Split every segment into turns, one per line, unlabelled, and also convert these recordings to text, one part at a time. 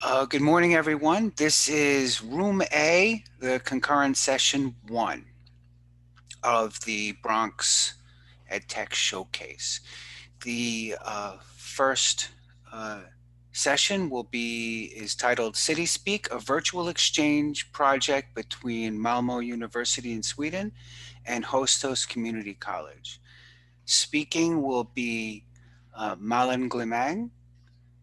Good morning, everyone. This is Room A, the concurrent session 1 of the Bronx EdTech Showcase. The first session is titled CitySpeak, a virtual exchange project between Malmö University in Sweden and Hostos Community College. Speaking will be Malin Glimang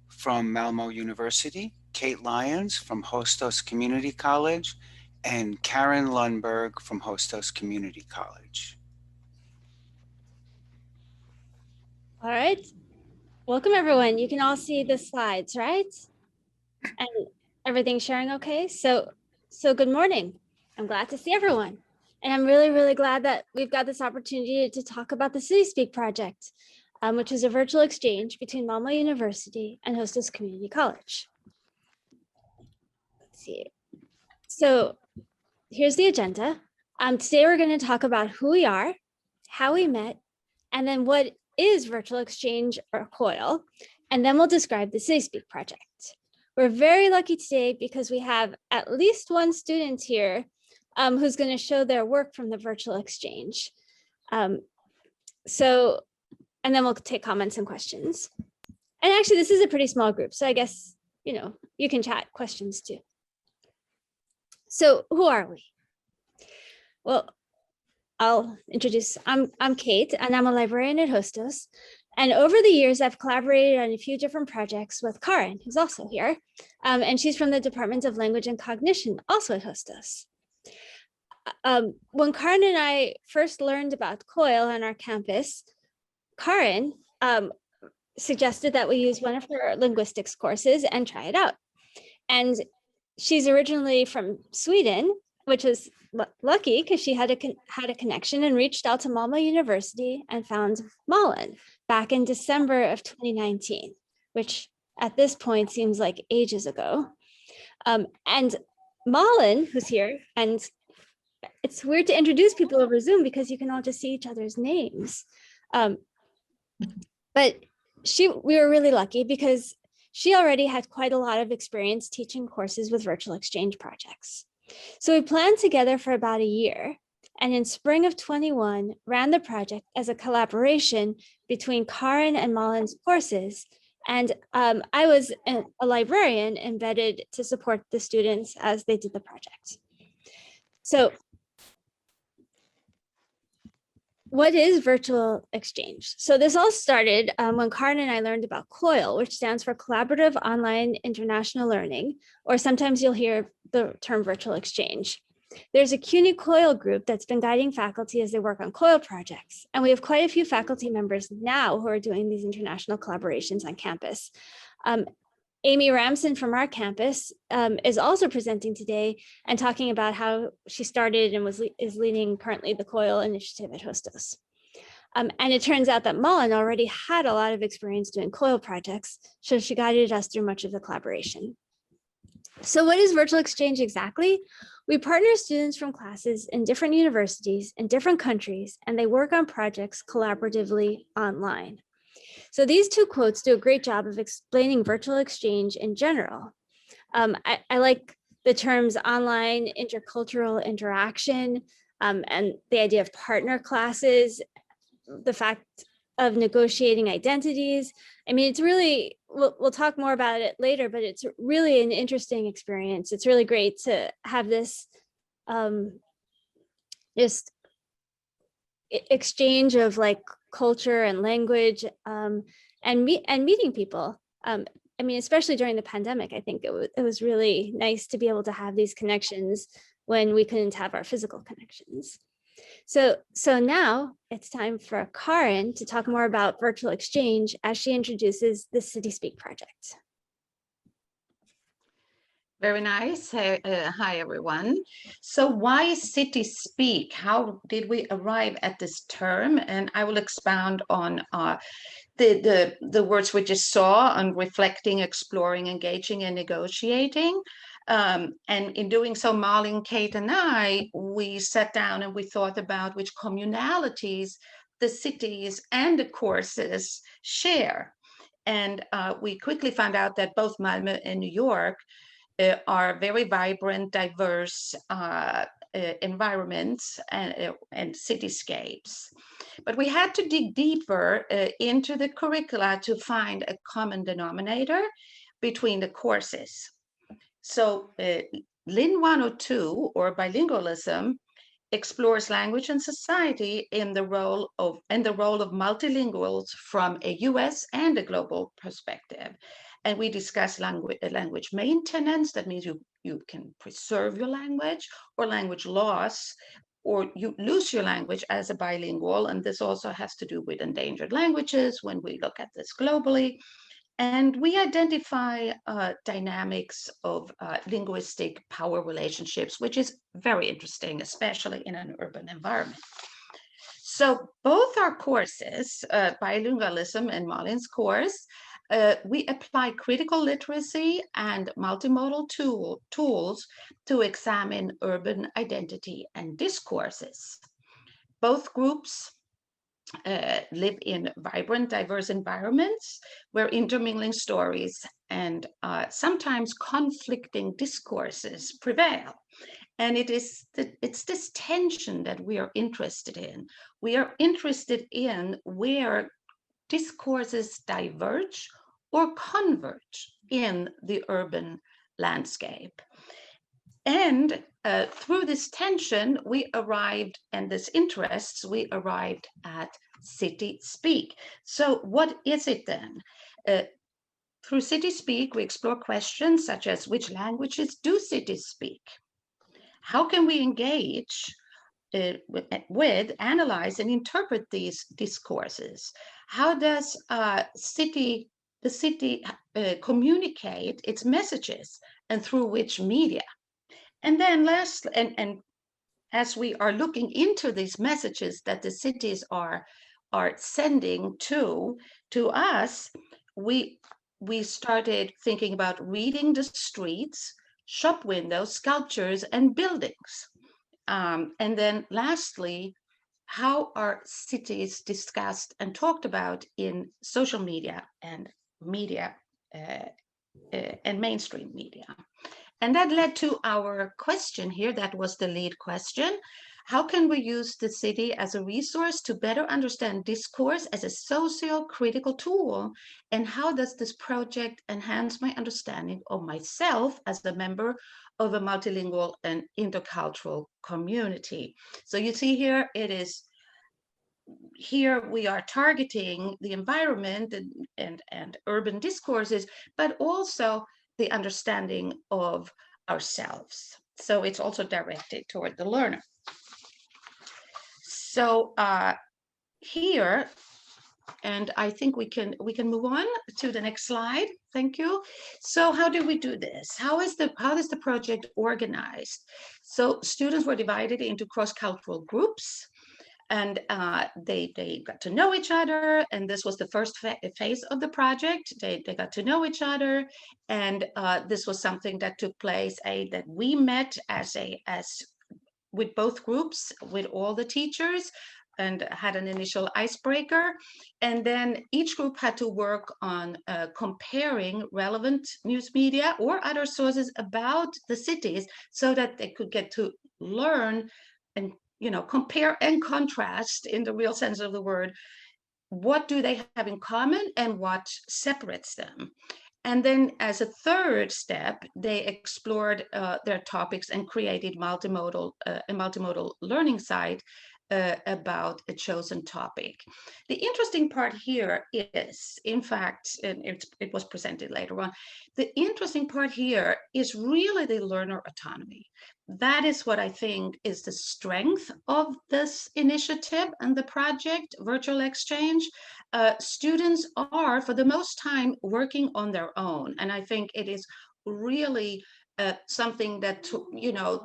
from Malmö University, Kate Lyons from Hostos Community College, and Karin Lundberg from Hostos Community College.
All right. Welcome, everyone. You can all see the slides, right? And everything's sharing okay? So good morning. I'm glad to see everyone. And I'm really, really glad that we've got this opportunity to talk about the CitySpeak project, which is a virtual exchange between Malmö University and Hostos Community College. Let's see. So here's the agenda. Today we're going to talk about who we are, how we met, and then what is virtual exchange or COIL, and then we'll describe the CitySpeak project. We're very lucky today because we have at least one student here who's going to show their work from the virtual exchange. And then we'll take comments and questions. And actually, this is a pretty small group, so I guess, you can chat questions too. So who are we? Well, I'll introduce, I'm Kate, and I'm a librarian at Hostos. And over the years, I've collaborated on a few different projects with Karin, who's also here. And she's from the Department of Language and Cognition, also at Hostos. When Karin and I first learned about COIL on our campus, Karin suggested that we use one of her linguistics courses and try it out. And she's originally from Sweden, which was lucky because she had a connection and reached out to Malmö University and found Malin back in December of 2019, which at this point seems like ages ago. And Malin, who's here, and it's weird to introduce people over Zoom because you can all just see each other's names. But we were really lucky because she already had quite a lot of experience teaching courses with virtual exchange projects. So we planned together for about a year, and in spring of 21, ran the project as a collaboration between Karin and Malin's courses. And I was a librarian embedded to support the students as they did the project. So what is virtual exchange? So this all started when Karin and I learned about COIL, which stands for Collaborative Online International Learning, or sometimes you'll hear the term virtual exchange. There's a CUNY COIL group that's been guiding faculty as they work on COIL projects. And we have quite a few faculty members now who are doing these international collaborations on campus. Amy Ramson from our campus is also presenting today and talking about how she started and is leading currently the COIL initiative at Hostos. And it turns out that Malin already had a lot of experience doing COIL projects, so she guided us through much of the collaboration. So what is virtual exchange exactly? We partner students from classes in different universities in different countries, and they work on projects collaboratively online. So these two quotes do a great job of explaining virtual exchange in general. I like the terms online intercultural interaction and the idea of partner classes, the fact of negotiating identities. I mean, it's really, we'll talk more about it later, but it's really an interesting experience. It's really great to have this just exchange of like culture and language and meeting people. I mean, especially during the pandemic, I think it was really nice to be able to have these connections when we couldn't have our physical connections. So now it's time for Karin to talk more about virtual exchange as she introduces the CitySpeak project.
Very nice. Hi, everyone. So why CitySpeak? How did we arrive at this term? And I will expound on the words we just saw on reflecting, exploring, engaging, and negotiating. And in doing so, Malin, Kate, and we sat down and we thought about which communalities the cities and the courses share. And we quickly found out that both Malmö and New York are very vibrant, diverse environments and cityscapes. But we had to dig deeper into the curricula to find a common denominator between the courses. So Lin 102, or bilingualism, explores language and society in the role of multilinguals from a US and a global perspective. And we discuss language maintenance. That means you can preserve your language, or language loss, or you lose your language as a bilingual. And this also has to do with endangered languages when we look at this globally. And we identify dynamics of linguistic power relationships, which is very interesting, especially in an urban environment. So both our courses, bilingualism and Malin's course, we apply critical literacy and multimodal tools to examine urban identity and discourses. Both groups live in vibrant, diverse environments where intermingling stories and sometimes conflicting discourses prevail. And it's this tension that we are interested in. We are interested in where discourses diverge or converge in the urban landscape. And through this tension, and this interests, we arrived at CitySpeak. So what is it then? Through CitySpeak, we explore questions such as, which languages do cities speak? How can we engage with, analyze, and interpret these discourses? How does the city communicate its messages, and through which media? And then last, and as we are looking into these messages that the cities are sending to us, we started thinking about reading the streets, shop windows, sculptures, and buildings. And then lastly, how are cities discussed and talked about in social media and media and mainstream media? And that led to our question here. That was the lead question. How can we use the city as a resource to better understand discourse as a socio-critical tool? And how does this project enhance my understanding of myself as a member of a multilingual and intercultural community? So you see here, here we are targeting the environment and urban discourses, but also the understanding of ourselves. So it's also directed toward the learner. So here, and I think we can move on to the next slide. Thank you. So how do we do this? How is the project organized? So students were divided into cross-cultural groups, and they got to know each other, and this was the first phase of the project. They got to know each other, and this was something that took place, that we met as with both groups, with all the teachers, and had an initial icebreaker. And then each group had to work on comparing relevant news media or other sources about the cities, so that they could get to learn and compare and contrast, in the real sense of the word, what do they have in common and what separates them. And then as a third step, they explored their topics and created a multimodal learning site about a chosen topic. The interesting part here is, in fact, and it was presented later on, the interesting part here is really the learner autonomy. That is what I think is the strength of this initiative and the project, Virtual Exchange. Students are, for the most time, working on their own. And I think it is really something that,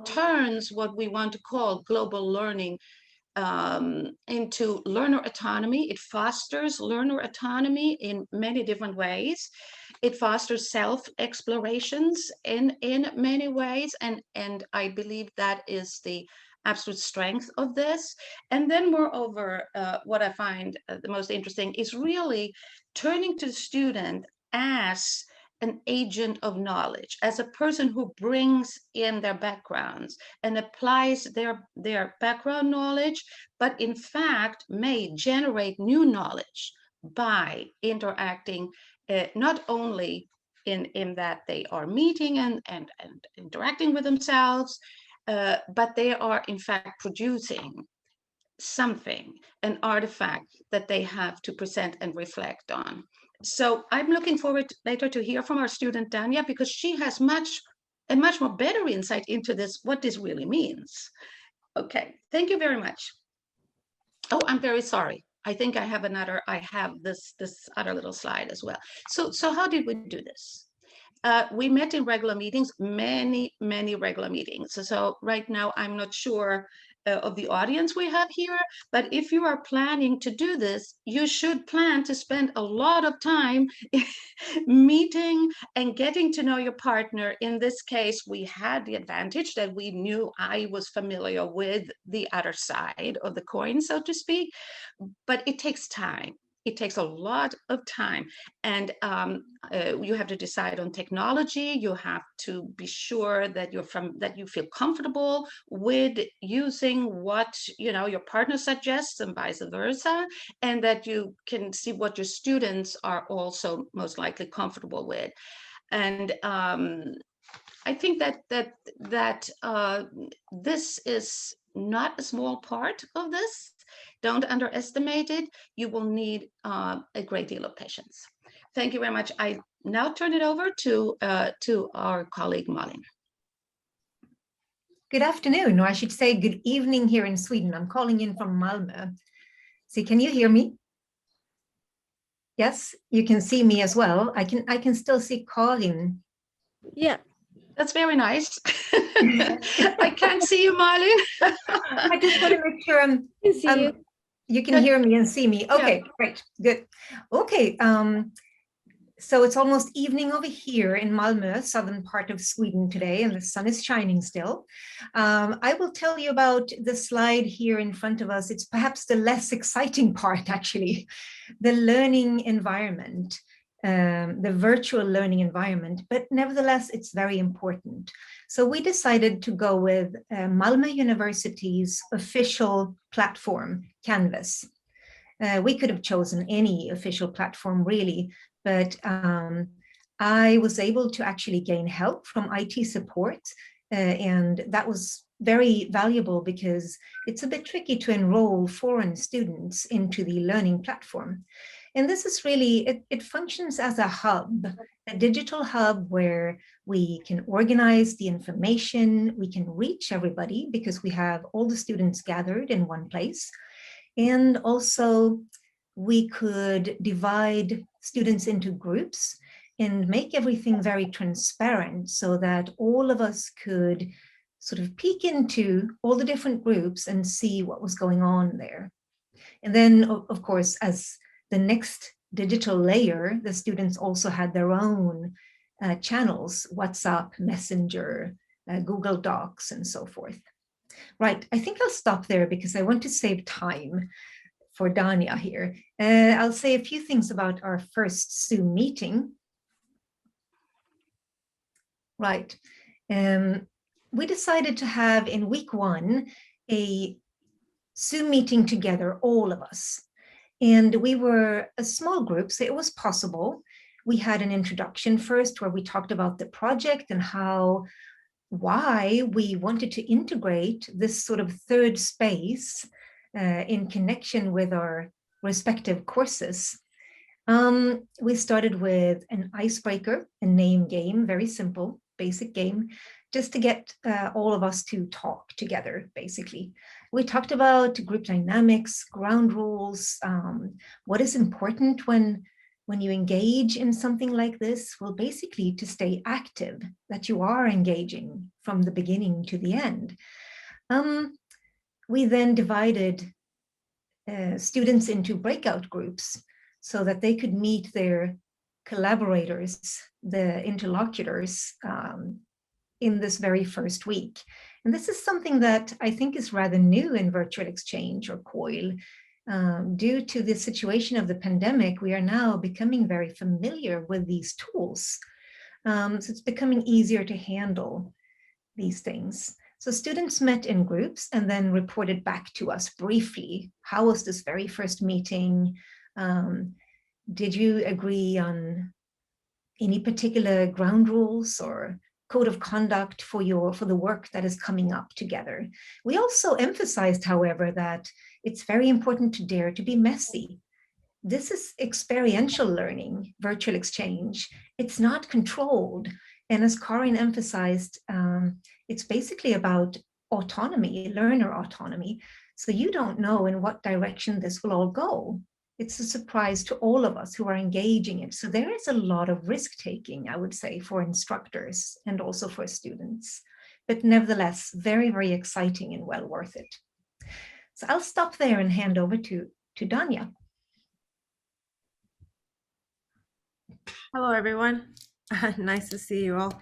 turns what we want to call global learning into learner autonomy. It fosters learner autonomy in many different ways. It fosters self-explorations in many ways, and I believe that is the absolute strength of this. And then moreover, what I find the most interesting is really turning to the student as an agent of knowledge, as a person who brings in their backgrounds and applies their background knowledge, but in fact may generate new knowledge by interacting not only in that they are meeting and interacting with themselves, but they are in fact producing something, an artifact that they have to present and reflect on. So I'm looking forward later to hear from our student Dania, because she has much more better insight into this, what this really means. Okay, thank you very much. Oh, I'm very sorry. I think I have this other little slide as well. So how did we do this? We met in regular meetings, many regular meetings. So right now, I'm not sure of the audience we have here, but if you are planning to do this, you should plan to spend a lot of time meeting and getting to know your partner. In this case, we had the advantage that we knew I was familiar with the other side of the coin, so to speak, but it takes time. It takes a lot of time, and you have to decide on technology. You have to be sure that that you feel comfortable with using what your partner suggests, and vice versa, and that you can see what your students are also most likely comfortable with. And I think that this is not a small part of this. Don't underestimate it. You will need a great deal of patience. Thank you very much. I now turn it over to our colleague Malin.
Good afternoon, or I should say good evening here in Sweden. I'm calling in from Malmö. See, can you hear me? Yes, you can see me as well. I can still see Karin.
Yeah.
That's very nice. I can't see you, Malin.
I just want to make sure you can hear me and see me. Okay, yeah. Great, good. Okay, so it's almost evening over here in Malmö, southern part of Sweden today, and the sun is shining still. I will tell you about the slide here in front of us. It's perhaps the less exciting part, actually, the learning environment. The virtual learning environment, but nevertheless, it's very important. So we decided to go with Malmö University's official platform, Canvas. We could have chosen any official platform, really, but I was able to actually gain help from IT support, and that was very valuable because it's a bit tricky to enroll foreign students into the learning platform. And this is really, it functions as a hub, a digital hub where we can organize the information, we can reach everybody because we have all the students gathered in one place. And also we could divide students into groups and make everything very transparent so that all of us could sort of peek into all the different groups and see what was going on there. And then, of course, as the next digital layer, the students also had their own channels, WhatsApp, Messenger, Google Docs, and so forth. Right, I think I'll stop there because I want to save time for Dania here. I'll say a few things about our first Zoom meeting. Right, we decided to have in week 1 a Zoom meeting together, all of us. And we were a small group, so it was possible. We had an introduction first where we talked about the project and why we wanted to integrate this sort of third space in connection with our respective courses. We started with an icebreaker, a name game, very simple, basic game, just to get all of us to talk together, basically. We talked about group dynamics, ground rules, what is important when you engage in something like this. Well, basically to stay active, that you are engaging from the beginning to the end. We then divided students into breakout groups so that they could meet their collaborators, the interlocutors, in this very first week. And this is something that I think is rather new in virtual exchange or COIL. Due to the situation of the pandemic, we are now becoming very familiar with these tools. So it's becoming easier to handle these things. So students met in groups and then reported back to us briefly. How was this very first meeting? Did you agree on any particular ground rules or code of conduct for the work that is coming up together? We also emphasized, however, that it's very important to dare to be messy. This is experiential learning, virtual exchange. It's not controlled. And as Karin emphasized, it's basically about autonomy, learner autonomy. So you don't know in what direction this will all go. It's a surprise to all of us who are engaging it. So there is a lot of risk-taking, I would say, for instructors and also for students. But nevertheless, very, very exciting and well worth it. So I'll stop there and hand over to Danya.
Hello, everyone. Nice to see you all.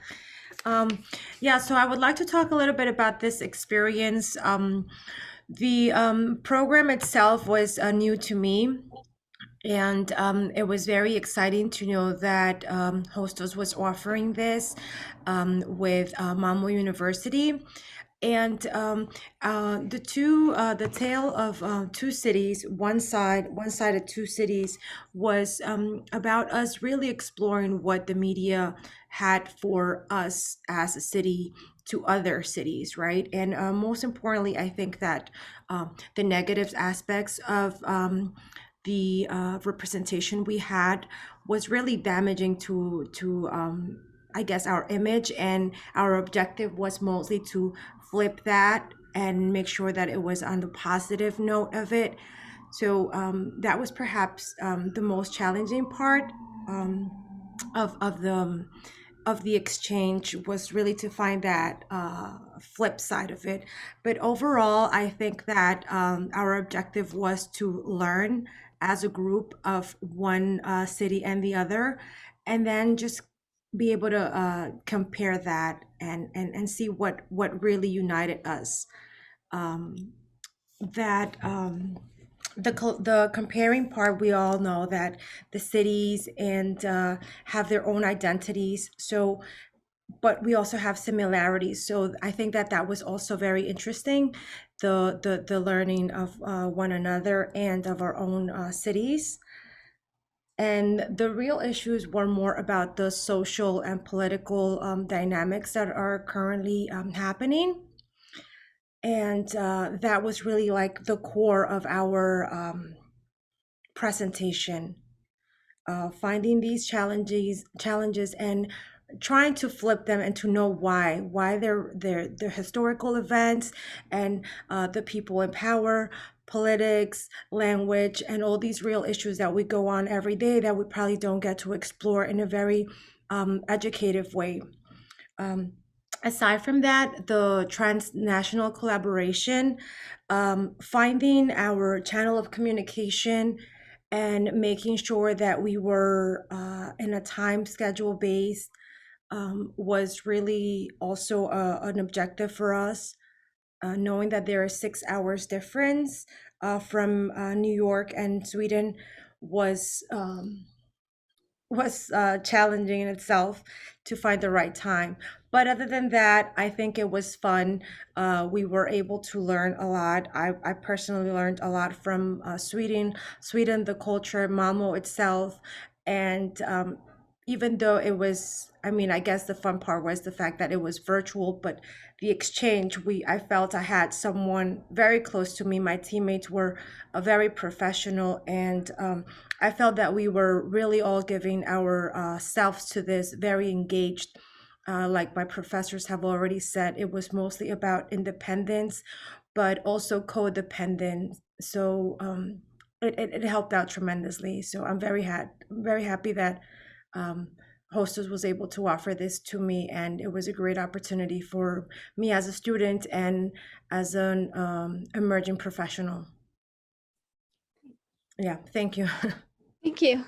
Yeah, so I would like to talk a little bit about this experience. The program itself was new to me, and it was very exciting to know that Hostos was offering this with Malmö University. And the tale of two cities, one side of two cities, was about us really exploring what the media had for us as a city to other cities, right? And most importantly, I think that the negative aspects of the representation we had was really damaging to I guess our image, and our objective was mostly to flip that and make sure that it was on the positive note of it. So that was perhaps the most challenging part of the exchange, was really to find that flip side of it. But overall, I think that our objective was to learn as a group of one city and the other, and then just be able to compare that and see what really united us. The comparing part, we all know that the cities and have their own identities. So, but we also have similarities. So I think that was also very interesting, the learning of one another and of our own cities. And the real issues were more about the social and political dynamics that are currently happening. And that was really like the core of our presentation, finding these challenges and trying to flip them and to know why they're historical events, and the people in power, politics, language, and all these real issues that we go on every day that we probably don't get to explore in a very educative way. Aside from that, the transnational collaboration, finding our channel of communication and making sure that we were in a time schedule based was really also an objective for us. Knowing that there are 6 hours difference from New York and Sweden was challenging in itself to find the right time. But other than that, I think it was fun. We were able to learn a lot. I personally learned a lot from Sweden, the culture, Malmo itself. And even though it was, I guess the fun part was the fact that it was virtual, but the exchange, I felt I had someone very close to me. My teammates were very professional, and I felt that we were really all giving our selves to this, very engaged. Like my professors have already said, it was mostly about independence, but also codependence. So it helped out tremendously. So I'm very happy that Hostos was able to offer this to me, and it was a great opportunity for me as a student and as an emerging professional. Yeah, thank you.
Thank you.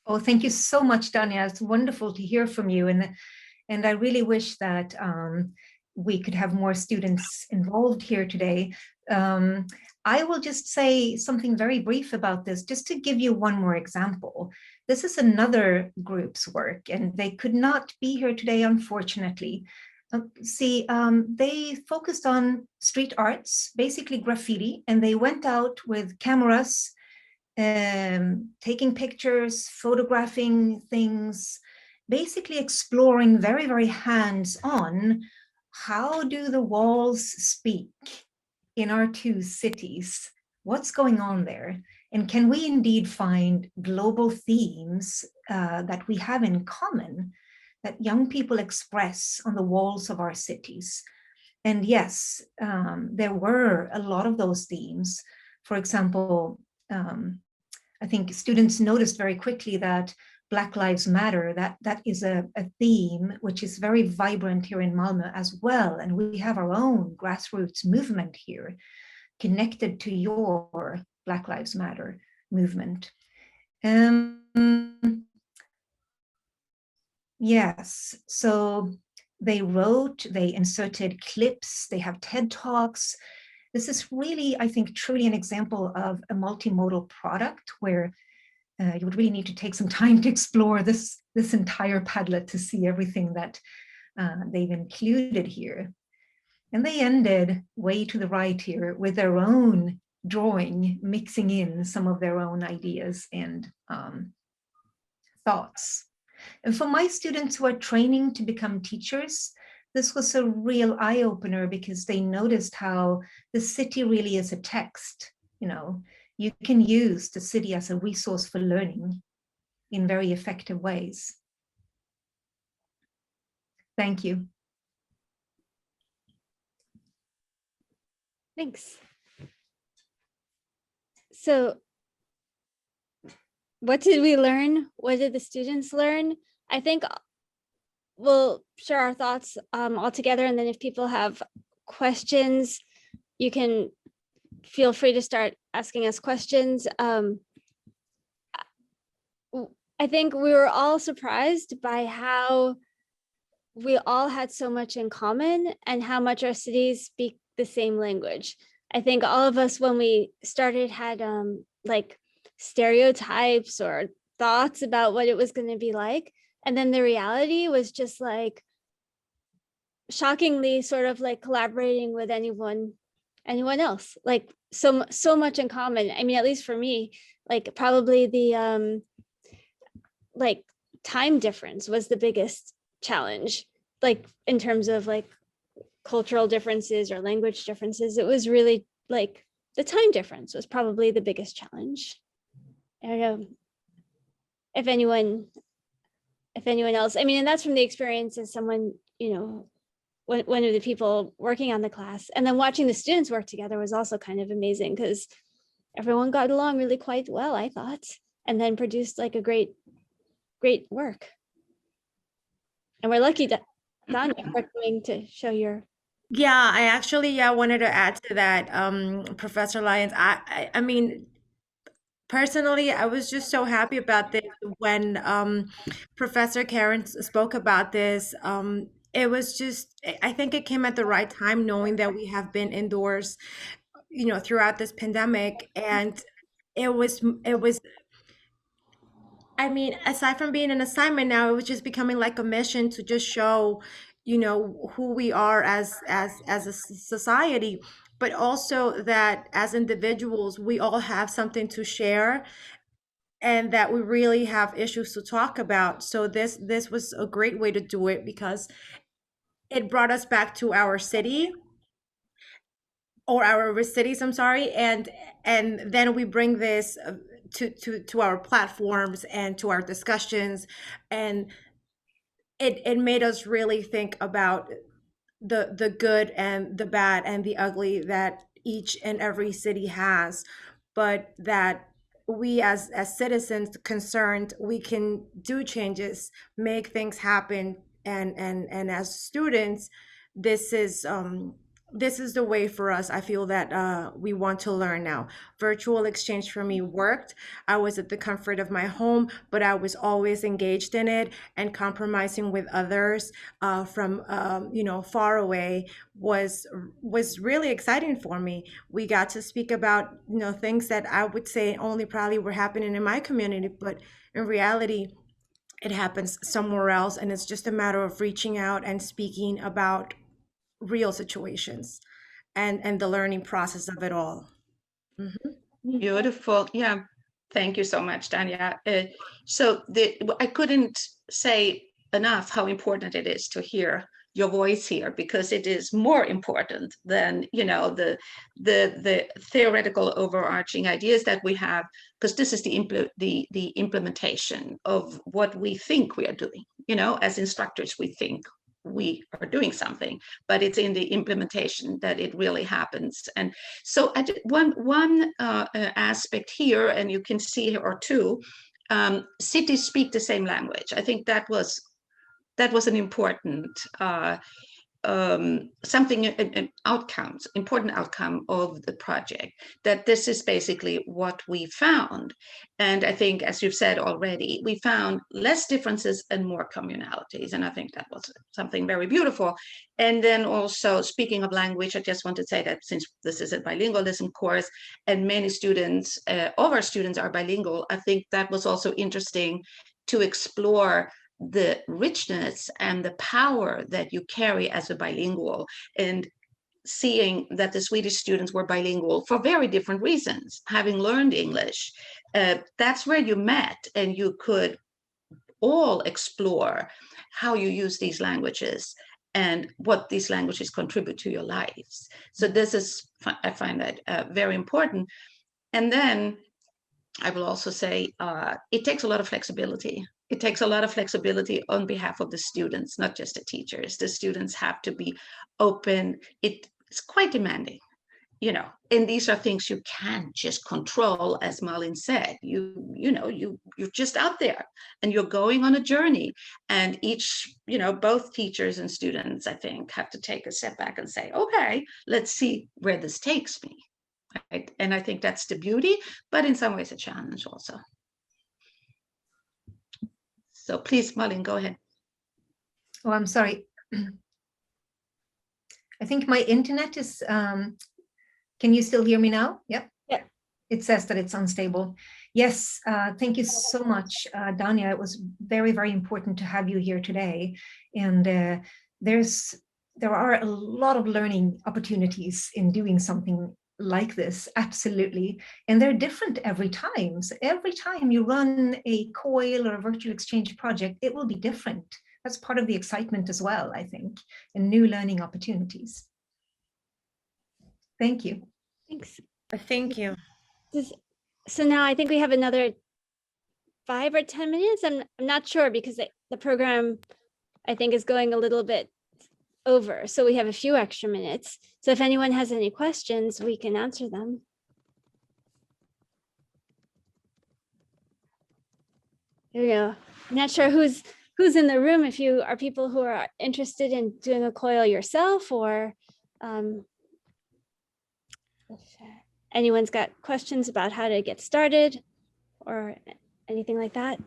Oh, thank you so much, Danya. It's wonderful to hear from you. And And I really wish that we could have more students involved here today. I will just say something very brief about this, just to give you one more example. This is another group's work, and they could not be here today, unfortunately. They focused on street arts, basically graffiti, and they went out with cameras, taking pictures, photographing things, basically exploring very, very hands-on, how do the walls speak in our two cities? What's going on there? And can we indeed find global themes that we have in common, that young people express on the walls of our cities? And yes, there were a lot of those themes. For example, I think students noticed very quickly that Black Lives Matter, that is a theme which is very vibrant here in Malmö as well. And we have our own grassroots movement here connected to your Black Lives Matter movement. Yes, so they wrote, they inserted clips, they have TED Talks. This is really, I think, truly an example of a multimodal product where you would really need to take some time to explore this entire Padlet to see everything that they've included here. And they ended way to the right here with their own drawing, mixing in some of their own ideas and thoughts. And for my students who are training to become teachers, this was a real eye-opener because they noticed how the city really is a text. You can use the city as a resource for learning in very effective ways. Thank you.
Thanks. So what did we learn? What did the students learn? I think we'll share our thoughts all together, and then if people have questions, you can feel free to start asking us questions. I think we were all surprised by how we all had so much in common and how much our cities speak the same language. I think all of us, when we started, had like stereotypes or thoughts about what it was going to be like. And then the reality was just like shockingly sort of like collaborating with anyone else, like so much in common. I mean, at least for me, like probably the like time difference was the biggest challenge, like in terms of like cultural differences or language differences. It was really like the time difference was probably the biggest challenge. I don't know if anyone else, I mean, and that's from the experience as someone, one of the people working on the class, and then watching the students work together was also kind of amazing because everyone got along really quite well, I thought, and then produced like a great work. And we're lucky that Donna for coming to show your.
Yeah, I actually wanted to add to that, Professor Lyons. I mean, personally, I was just so happy about this when Professor Karin spoke about this. It was just, I think it came at the right time, knowing that we have been indoors, throughout this pandemic, and it was. I mean, aside from being an assignment now, it was just becoming like a mission to just show, who we are as a society, but also that as individuals, we all have something to share and that we really have issues to talk about. So this was a great way to do it because it brought us back to our city or our cities, I'm sorry, and then we bring this to our platforms and to our discussions, and it made us really think about the good and the bad and the ugly that each and every city has, but that we as citizens concerned, we can do changes, make things happen, and as students, this is this is the way for us. I feel that we want to learn now. Virtual exchange for me worked. I was at the comfort of my home, but I was always engaged in it, and compromising with others from far away was really exciting for me. We got to speak about things that I would say only probably were happening in my community, but in reality it happens somewhere else, and it's just a matter of reaching out and speaking about real situations and the learning process of it all.
Beautiful. Yeah. Thank you so much, Dania. So I couldn't say enough how important it is to hear your voice here, because it is more important than the theoretical overarching ideas that we have, because this is the implementation of what we think we are doing. As instructors, we think we are doing something, but it's in the implementation that it really happens. And so one aspect here, and you can see here or two, cities speak the same language. I think that was an important important outcome of the project, that this is basically what we found. And I think, as you've said already, we found less differences and more communalities, and I think that was something very beautiful. And then also, speaking of language, I just want to say that since this is a bilingualism course and many students of our students are bilingual, I think that was also interesting to explore the richness and the power that you carry as a bilingual, and seeing that the Swedish students were bilingual for very different reasons, having learned English. That's where you met, and you could all explore how you use these languages and what these languages contribute to your lives. So this is, I find that very important. And then I will also say it takes a lot of flexibility. It takes a lot of flexibility on behalf of the students, not just the teachers. The students have to be open. It's quite demanding, and these are things you can't just control, as Malin said. You're just out there, and you're going on a journey. And each, both teachers and students, I think, have to take a step back and say, okay, let's see where this takes me. Right? And I think that's the beauty, but in some ways a challenge also. So please, Malin, go ahead.
Oh, I'm sorry. I think my internet is, can you still hear me now? Yep.
Yeah.
It says that it's unstable. Yes, thank you so much, Dania. It was very, very important to have you here today. And there are a lot of learning opportunities in doing something like this, absolutely. And they're different every time. So every time you run a COIL or a virtual exchange project, it will be different. That's part of the excitement as well, I think, and new learning opportunities. Thank you.
Thanks.
Thank you.
So now I think we have another 5 or 10 minutes. I'm not sure, because the program, I think, is going a little bit over. So we have a few extra minutes. So if anyone has any questions, we can answer them. Here we go. I'm not sure who's in the room, if you are people who are interested in doing a COIL yourself, or if anyone's got questions about how to get started or anything like that.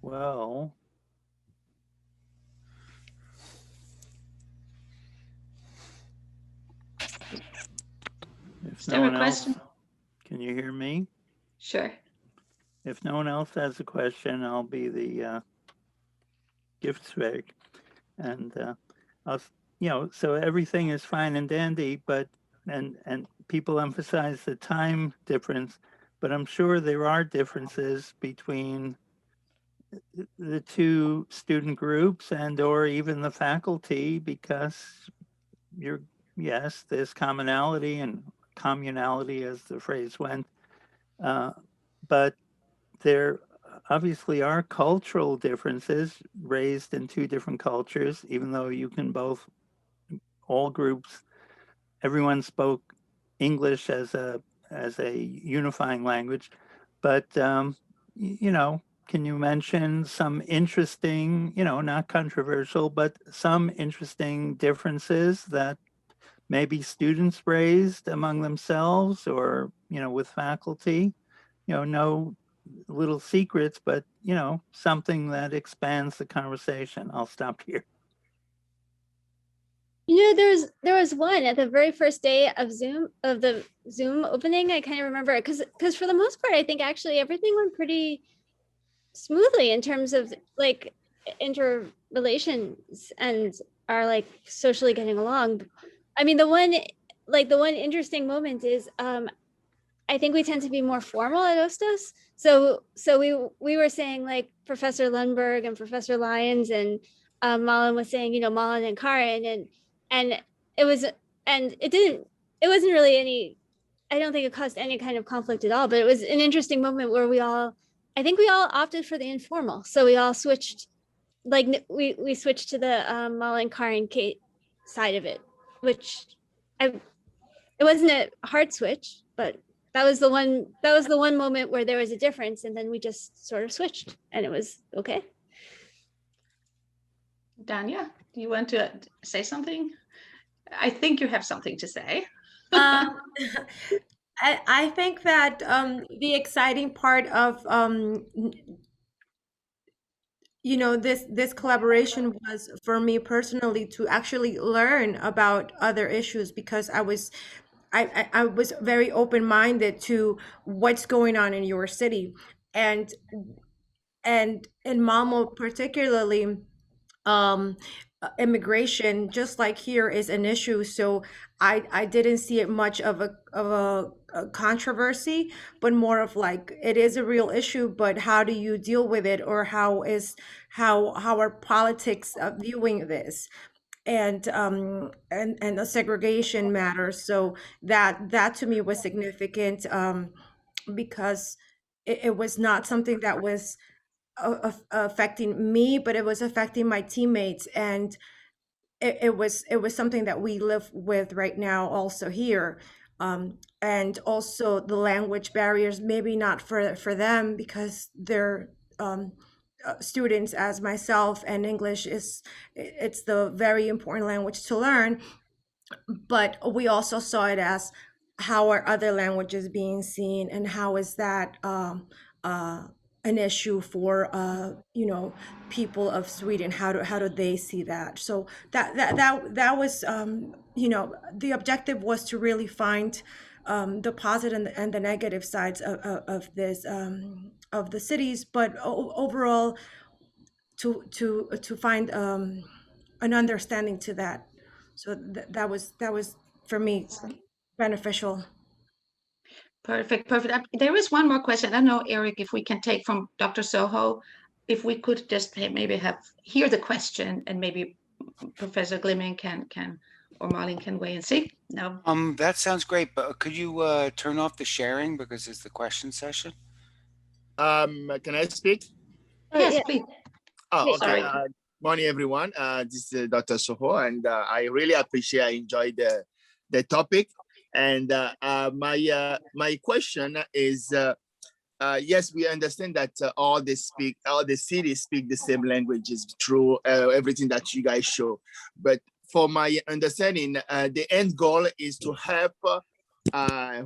Well, if no one else, can you hear me?
Sure.
If no one else has a question, I'll be the gift swag. And so everything is fine and dandy, but and people emphasize the time difference, but I'm sure there are differences between the two student groups and or even the faculty, because there's commonality and communality, as the phrase went, but there obviously are cultural differences raised in two different cultures, even though you can all groups, everyone spoke English as a unifying language, but can you mention some interesting, not controversial, but some interesting differences that maybe students raised among themselves or, with faculty? No little secrets, but, something that expands the conversation. I'll stop here.
There was one at the very first day of the Zoom opening. I kind of remember it because for the most part, I think actually everything went pretty smoothly in terms of like interrelations and are like socially getting along. I mean, the one interesting moment is I think we tend to be more formal at Hostos. So we were saying like Professor Lundberg and Professor Lyons and Malin was saying, Malin and Karin and it wasn't really any, I don't think it caused any kind of conflict at all, but it was an interesting moment where I think we all opted for the informal. So we all switched, like we switched to the Malin, Karin, Kate side of it, which it wasn't a hard switch, but that was the one moment where there was a difference, and then we just sort of switched and it was okay.
Dania, do you want to say something? I think you have something to say.
I think that the exciting part of this collaboration was for me personally to actually learn about other issues, because I was very open-minded to what's going on in your city, and in Malmo particularly, immigration, just like here, is an issue. So I didn't see it much of a controversy, but more of like, it is a real issue, but how do you deal with it, or how are politics viewing this? And the segregation matters. So that to me was significant, because it was not something that was affecting me, but it was affecting my teammates, and it was something that we live with right now also here. And also the language barriers, maybe not for them, because they're students as myself, and English it's the very important language to learn, but we also saw it as, how are other languages being seen, and how is that an issue for people of Sweden? How do they see that? So that was the objective was to really find the positive and the negative sides of this, of the cities, but overall to find an understanding to that. So that was for me beneficial.
Perfect. There is one more question. I don't know, Eric, if we can take from Dr. Soho, if we could just maybe hear the question, and maybe Professor Glimang can or Malin can weigh and see. No.
That sounds great, but could you turn off the sharing because it's the question session?
Can I speak?
Yes,
yeah.
please.
Oh, okay.
Sorry.
Morning, everyone. This is Dr. Soho, and I really I enjoyed the topic. And my question is, yes, we understand that all the cities speak the same languages through everything that you guys show. But for my understanding, the end goal is to help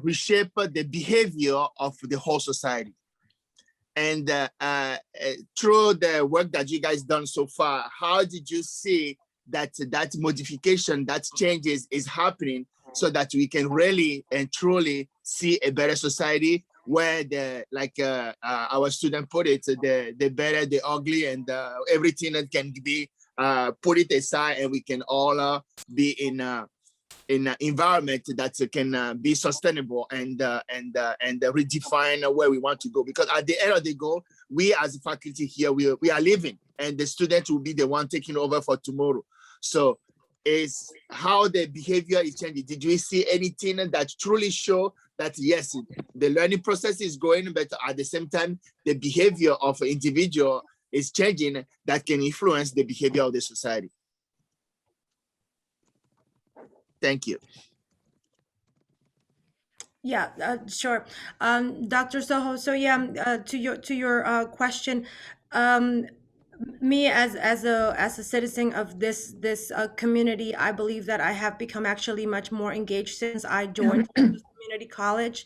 reshape the behavior of the whole society. And through the work that you guys done so far, how did you see that modification, that changes is happening, so that we can really and truly see a better society where our student put it, the better, the ugly, and everything that can be put it aside, and we can all be in an environment that can be sustainable and redefine where we want to go. Because at the end of the goal, we as a faculty here, we are living, and the students will be the one taking over for tomorrow. So is how the behavior is changing. Did you see anything that truly show that yes, the learning process is going, but at the same time, the behavior of an individual is changing that can influence the behavior of the society? Thank you.
Yeah, sure. Dr. Soho, so yeah, to your question, um, me as a citizen of this community, I believe that I have become actually much more engaged since I joined this community college.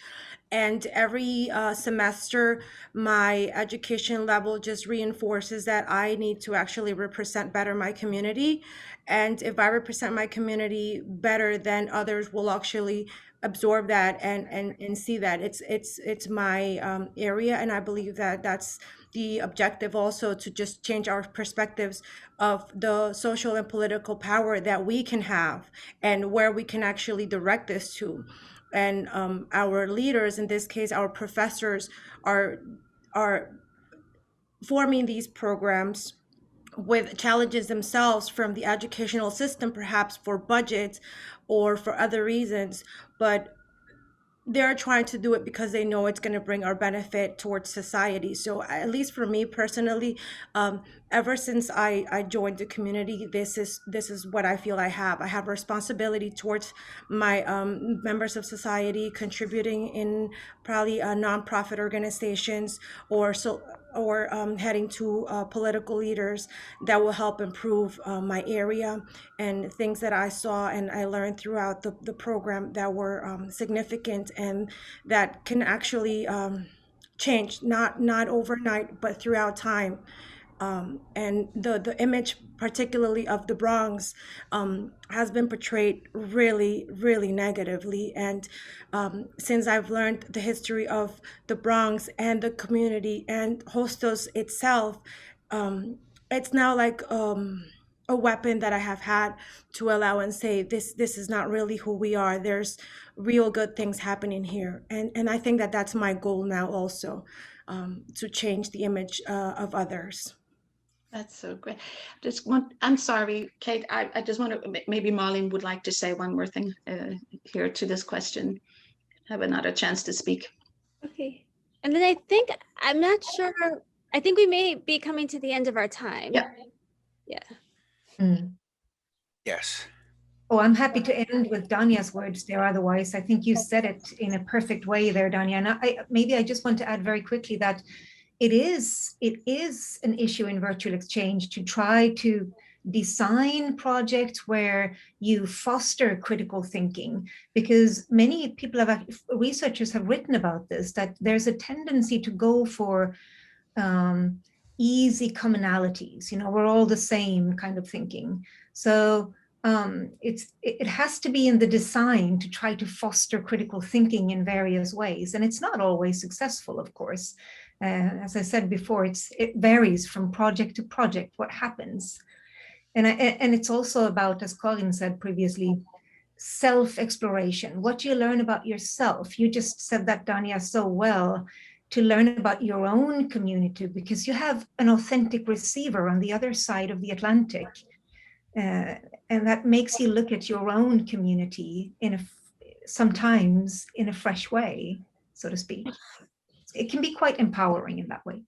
And every semester, my education level just reinforces that I need to actually represent better my community. And if I represent my community better, then others will actually absorb that and see that it's my area. And I believe that that's the objective also, to just change our perspectives of the social and political power that we can have and where we can actually direct this to. And our leaders, in this case our professors, are forming these programs with challenges themselves from the educational system, perhaps for budget or for other reasons, but they're trying to do it because they know it's going to bring our benefit towards society. So at least for me personally, ever since I joined the community, this is what I feel I have responsibility towards my members of society, contributing in probably nonprofit organizations, or heading to political leaders that will help improve my area, and things that I saw and I learned throughout the program that were significant and that can actually change, not overnight, but throughout time. And the image, particularly of the Bronx, has been portrayed really, really negatively. And since I've learned the history of the Bronx and the community and Hostos itself, it's now like a weapon that I have had to allow and say, this is not really who we are. There's real good things happening here, and I think that that's my goal now also, to change the image of others.
That's so great. I'm sorry, Kate, I just want to, maybe Malin would like to say one more thing here to this question. Have another chance to speak.
Okay. And then I'm not sure, I think we may be coming to the end of our time.
Yeah.
Yeah.
Yes.
Oh, I'm happy to end with Danya's words there. Otherwise, I think you said it in a perfect way there, Danya. And maybe I just want to add very quickly that it is an issue in virtual exchange to try to design projects where you foster critical thinking, because many people researchers have written about this, that there's a tendency to go for easy commonalities, we're all the same kind of thinking. So it has to be in the design to try to foster critical thinking in various ways. And it's not always successful, of course. As I said before, it varies from project to project what happens. And it's also about, as Karin said previously, self-exploration. What do you learn about yourself? You just said that, Danya, so well, to learn about your own community, because you have an authentic receiver on the other side of the Atlantic. And that makes you look at your own community sometimes in a fresh way, so to speak. It can be quite empowering in that way.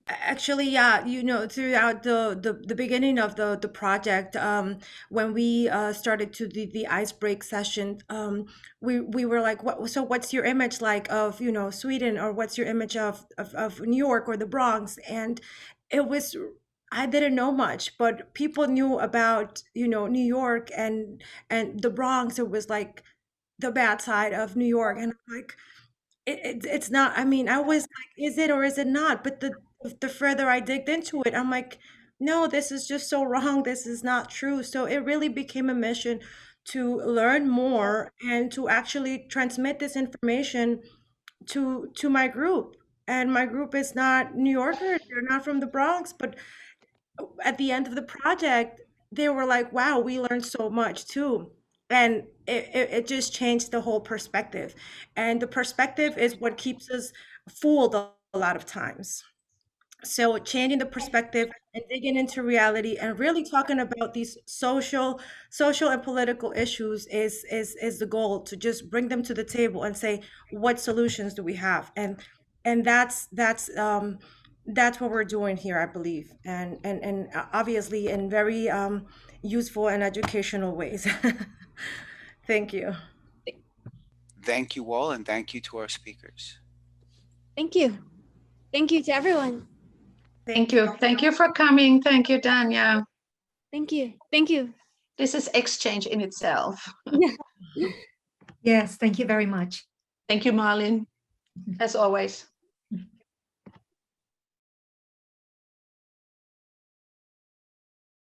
Actually, yeah, throughout the beginning of the project, when we started to the ice break session, we were like, what's your image like of Sweden, or what's your image of New York or the Bronx? And it was, I didn't know much, but people knew about New York and the Bronx. It was like the bad side of New York, and I'm like, it's not. I mean, I was like, is it or is it not? But the further I digged into it, I'm like, no, this is just so wrong. This is not true. So it really became a mission to learn more and to actually transmit this information to my group. And my group is not New Yorkers, they're not from the Bronx, but at the end of the project, they were like, wow, we learned so much too. And it just changed the whole perspective. And the perspective is what keeps us fooled a lot of times. So changing the perspective and digging into reality and really talking about these social and political issues is the goal, to just bring them to the table and say, what solutions do we have? And that's what we're doing here, I believe, and obviously in very useful and educational ways. Thank you.
thank you all, and thank you to our speakers.
Thank you. Thank you to everyone.
Thank you. Thank you for coming. Thank you, Danya.
Thank you. Thank you.
This is exchange in itself.
Yeah.
Yes, thank you very much.
Thank you, Malin, as always.